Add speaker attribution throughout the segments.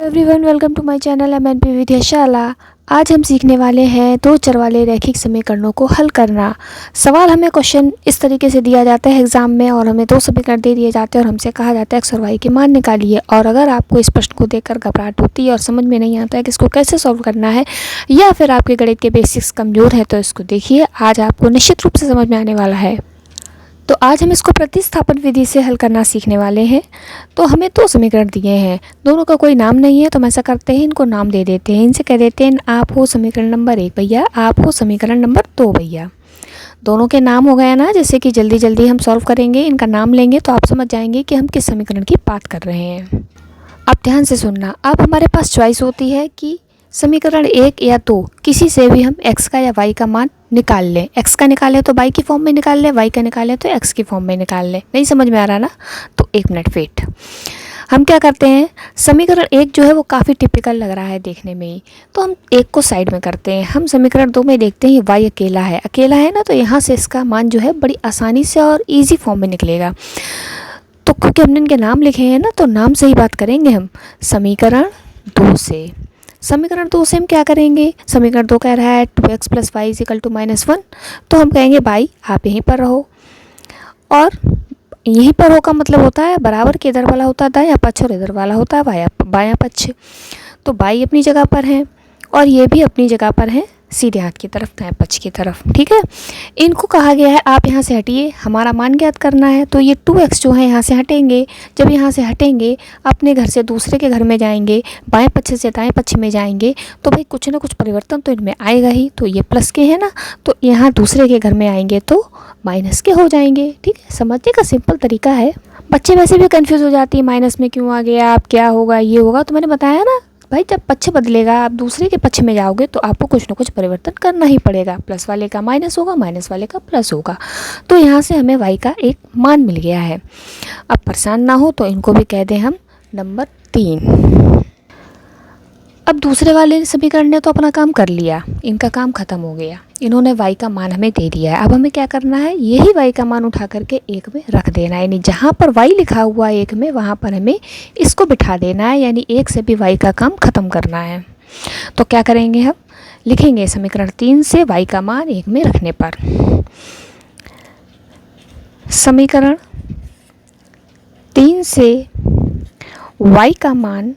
Speaker 1: Everyone, welcome to my channel MNP Vidyashala. आज हम सीखने वाले हैं दो चर वाले रैखिक समीकरणों को हल करना। सवाल हमें क्वेश्चन इस तरीके से दिया जाता है एग्जाम में, और हमें दो समीकरण दे दिए जाते हैं और हमसे कहा जाता है x और y के मान निकालिए। और अगर आपको इस प्रश्न को देखकर घबराहट होती है और समझ में नहीं आता है कि इसको कैसे सॉल्व करना है, या फिर आपके गणित के बेसिक्स कमज़ोर हैं, तो इसको देखिए, आज आपको निश्चित रूप से समझ में आने वाला है। तो आज हम इसको प्रतिस्थापन विधि से हल करना सीखने वाले हैं। तो हमें दो समीकरण दिए हैं, दोनों का कोई नाम नहीं है, तो हम ऐसा करते हैं, इनको नाम दे देते हैं। इनसे कह देते हैं आप हो समीकरण नंबर 1 भैया, आप हो समीकरण नंबर 2 भैया। दोनों के नाम हो गया ना, जैसे कि जल्दी जल्दी हम सॉल्व करेंगे, इनका नाम लेंगे तो आप समझ जाएंगे कि हम किस समीकरण की बात कर रहे हैं। आप ध्यान से सुनना। अब हमारे पास चॉइस होती है कि समीकरण 1 या 2 किसी से भी हम x का या y का मान निकाल लें। x का निकालें तो y की फॉर्म में निकाल लें, y का निकालें तो x की फॉर्म में निकाल लें। नहीं समझ में आ रहा ना? तो एक मिनट वेट। हम क्या करते हैं, समीकरण 1 जो है वो काफ़ी टिपिकल लग रहा है देखने में ही, तो हम 1 को साइड में करते हैं। हम समीकरण 2 में देखते हैं y अकेला है ना, तो यहाँ से इसका मान जो है बड़ी आसानी से और ईजी फॉर्म में निकलेगा। तो क्योंकि हमने इनके नाम लिखे हैं ना, तो नाम से ही बात करेंगे हम। समीकरण 2 से हम क्या करेंगे, समीकरण 2 कह रहा है 2x + y = -1, तो हम कहेंगे भाई आप यहीं पर रहो। और यहीं पर हो का मतलब होता है बराबर के इधर वाला होता है दायां पक्ष, और इधर वाला होता है बायां पक्ष। तो बाई अपनी जगह पर है और ये भी अपनी जगह पर है, सीधे हाथ की तरफ, दाएं पक्ष की तरफ। ठीक है, इनको कहा गया है आप यहाँ से हटिए, हमारा मान ज्ञात करना है। तो ये 2x जो है यहाँ से हटेंगे। जब यहाँ से हटेंगे, अपने घर से दूसरे के घर में जाएंगे, बाएं पक्ष से दाएं पक्ष में जाएंगे, तो भाई कुछ ना कुछ परिवर्तन तो इनमें आएगा ही। तो ये प्लस के है ना, तो यहाँ दूसरे के घर में आएंगे तो माइनस के हो जाएंगे। ठीक है, समझने का सिंपल तरीका है। बच्चे वैसे भी कन्फ्यूज़ हो जाती है, माइनस में क्यों आ गया, आप क्या होगा, ये होगा। तो मैंने बताया ना भाई, जब पक्ष बदलेगा, आप दूसरे के पक्ष में जाओगे तो आपको कुछ ना कुछ परिवर्तन करना ही पड़ेगा। प्लस वाले का माइनस होगा, माइनस वाले का प्लस होगा। तो यहाँ से हमें y का एक मान मिल गया है। अब परेशान ना हो तो इनको भी कह दें हम नंबर 3। अब दूसरे वाले समीकरण ने तो अपना काम कर लिया, इनका काम खत्म हो गया। इन्होंने y का मान हमें दे दिया है। अब हमें क्या करना है, यही y का मान उठा करके 1 में रख देना है। यानी जहाँ पर y लिखा हुआ है 1 में, वहाँ पर हमें इसको बिठा देना है। यानी 1 से भी y का काम खत्म करना है। तो क्या करेंगे, हम लिखेंगे समीकरण 3 से y का मान 1 में रखने पर। समीकरण 3 से y का मान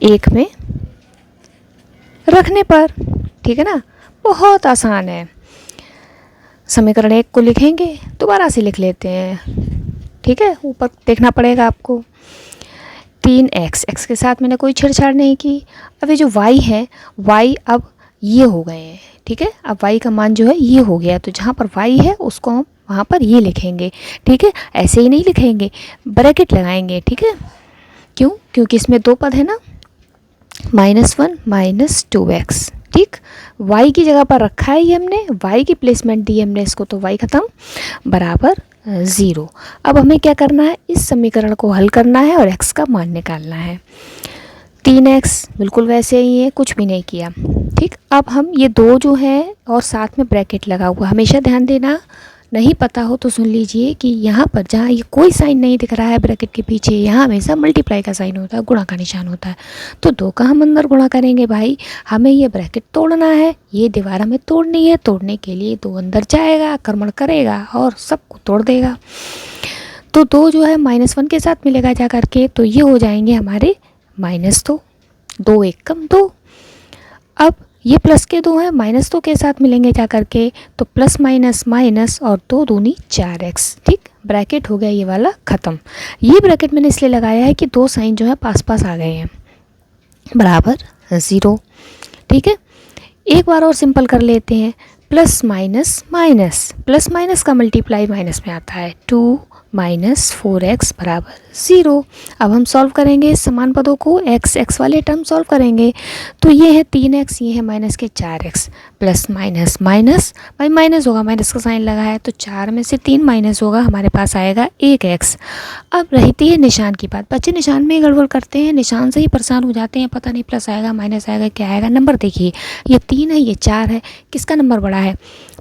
Speaker 1: 1 में रखने पर। ठीक है ना, बहुत आसान है। समीकरण 1 को लिखेंगे, दोबारा से लिख लेते हैं। ठीक है, ऊपर देखना पड़ेगा आपको। 3x, x के साथ मैंने कोई छेड़छाड़ नहीं की। अब ये जो y है, y अब ये हो गए हैं। ठीक है, अब y का मान जो है ये हो गया, तो जहाँ पर y है उसको हम वहाँ पर ये लिखेंगे। ठीक है, ऐसे ही नहीं लिखेंगे, ब्रैकेट लगाएंगे। ठीक है, क्यों? क्योंकि इसमें दो पद है ना, -1 - 2x। ठीक, y की जगह पर रखा है ये हमने, y की प्लेसमेंट दी हमने इसको, तो y खत्म बराबर 0। अब हमें क्या करना है, इस समीकरण को हल करना है और x का मान निकालना है। 3x बिल्कुल वैसे ही है, कुछ भी नहीं किया। ठीक, अब हम ये दो जो है और साथ में ब्रैकेट लगा हुआ, हमेशा ध्यान देना, नहीं पता हो तो सुन लीजिए कि यहाँ पर जहाँ ये कोई साइन नहीं दिख रहा है ब्रैकेट के पीछे, यहाँ हमेशा मल्टीप्लाई का साइन होता है, गुणा का निशान होता है। तो 2 का हम अंदर गुणा करेंगे भाई, हमें ये ब्रैकेट तोड़ना है, ये दीवार हमें तोड़नी है। तोड़ने के लिए 2 अंदर जाएगा, आक्रमण करेगा और सबको तोड़ देगा। तो 2 जो है -1 के साथ मिलेगा जा करके, तो ये हो जाएंगे हमारे -2, 2 1 कम 2। अब ये प्लस के 2 हैं, -2 के साथ मिलेंगे जा करके, तो प्लस माइनस माइनस और 2 दूनी 4x। ठीक, ब्रैकेट हो गया ये वाला ख़त्म। ये ब्रैकेट मैंने इसलिए लगाया है कि 2 साइन जो है पास पास आ गए हैं, बराबर 0। ठीक है, एक बार और सिंपल कर लेते हैं। Plus minus minus, plus minus का मल्टीप्लाई माइनस में आता है, 2 - 4x बराबर 0। अब हम सॉल्व करेंगे इस समान पदों को, x वाले टर्म सॉल्व करेंगे। तो ये है 3x, ये है माइनस के 4x, प्लस माइनस माइनस, भाई माइनस होगा, माइनस का साइन लगा है, तो 4 में से 3 माइनस होगा, हमारे पास आएगा 1x। अब रहती है निशान की बात, बच्चे निशान में ही गड़बड़ करते हैं, निशान से ही परेशान हो जाते हैं, पता नहीं प्लस आएगा माइनस आएगा क्या आएगा। नंबर देखिए, ये 3 है, ये 4 है, किसका नंबर बड़ा है?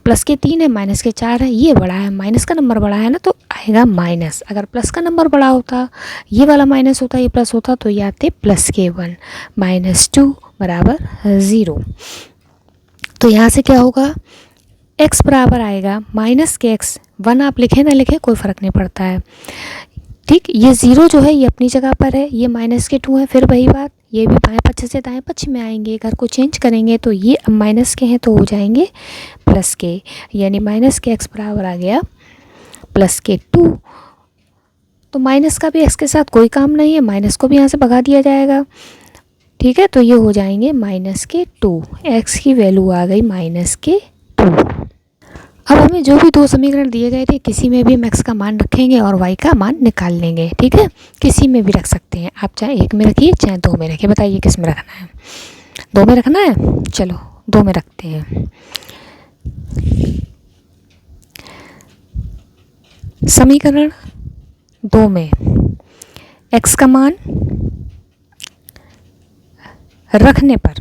Speaker 1: प्लस के 3 है, माइनस के 4 है, ये बड़ा है, माइनस का नंबर बड़ा है ना, तो आएगा माइनस। अगर प्लस का नंबर बड़ा होता, ये वाला माइनस होता, ये प्लस होता, तो ये आते प्लस के 1, -2 बराबर 0। तो यहाँ से क्या होगा, x बराबर आएगा माइनस के x। 1 आप लिखें ना लिखें कोई फ़र्क नहीं पड़ता है, ठीक। ये 0 जो है ये अपनी जगह पर है, ये माइनस के 2 है, फिर वही बात, ये भी बाएं पक्ष से दाएं पक्ष में आएंगे, घर को चेंज करेंगे तो ये अब माइनस के हैं तो हो जाएंगे प्लस के, यानी माइनस के x बराबर आ गया प्लस के 2। तो माइनस का भी x के साथ कोई काम नहीं है, माइनस को भी यहाँ से भगा दिया जाएगा, ठीक है। तो ये हो जाएंगे माइनस के 2, x की वैल्यू आ गई माइनस के 2। अब हमें जो भी दो समीकरण दिए गए थे, किसी में भी हम x का मान रखेंगे और y का मान निकाल लेंगे, ठीक है। किसी में भी रख सकते हैं आप, चाहे 1 में रखिए चाहे 2 में रखिए, बताइए किस में रखना है। 2 में रखना है, चलो 2 में रखते हैं। समीकरण 2 में x का मान रखने पर,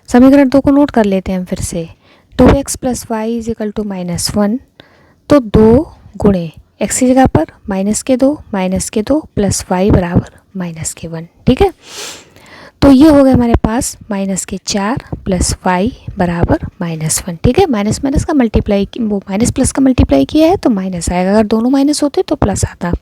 Speaker 1: समीकरण 2 को नोट कर लेते हैं हम फिर से। 2x + y = -1, तो 2 गुणे x की जगह पर -2 प्लस y बराबर -1, ठीक है। तो ये हो गया हमारे पास -4 प्लस y बराबर -1, ठीक है। माइनस माइनस का मल्टीप्लाई, वो माइनस प्लस का मल्टीप्लाई किया है तो माइनस आएगा, अगर दोनों माइनस होते तो प्लस आता।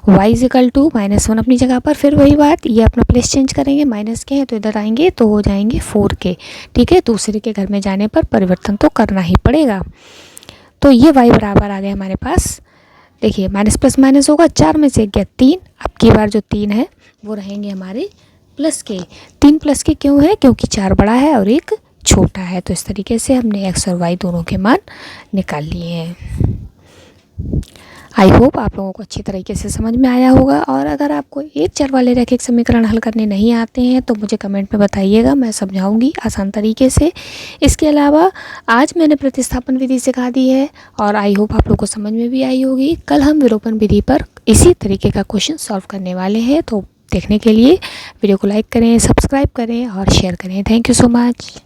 Speaker 1: y = -1 अपनी जगह पर, फिर वही बात, ये अपना प्लेस चेंज करेंगे, माइनस के हैं तो इधर आएंगे तो हो जाएंगे 4 के, ठीक है। दूसरे के घर में जाने पर परिवर्तन तो करना ही पड़ेगा। तो ये y बराबर आ गया हमारे पास, देखिए माइनस प्लस माइनस होगा, 4 में से गया 3, अब की बार जो 3 है वो रहेंगे हमारे प्लस के। 3 प्लस के क्यों है, क्योंकि 4 बड़ा है और 1 छोटा है। तो इस तरीके से हमने x और y दोनों के मान निकाल लिए हैं। आई होप आप लोगों को अच्छी तरीके से समझ में आया होगा। और अगर आपको एक चर वाले रैखिक समीकरण हल करने नहीं आते हैं तो मुझे कमेंट में बताइएगा, मैं समझाऊंगी आसान तरीके से। इसके अलावा आज मैंने प्रतिस्थापन विधि सिखा दी है और आई होप आप लोगों को समझ में भी आई होगी। कल हम विलोपन विधि पर इसी तरीके का क्वेश्चन सॉल्व करने वाले हैं। तो देखने के लिए वीडियो को लाइक करें, सब्सक्राइब करें और शेयर करें। Thank you so much.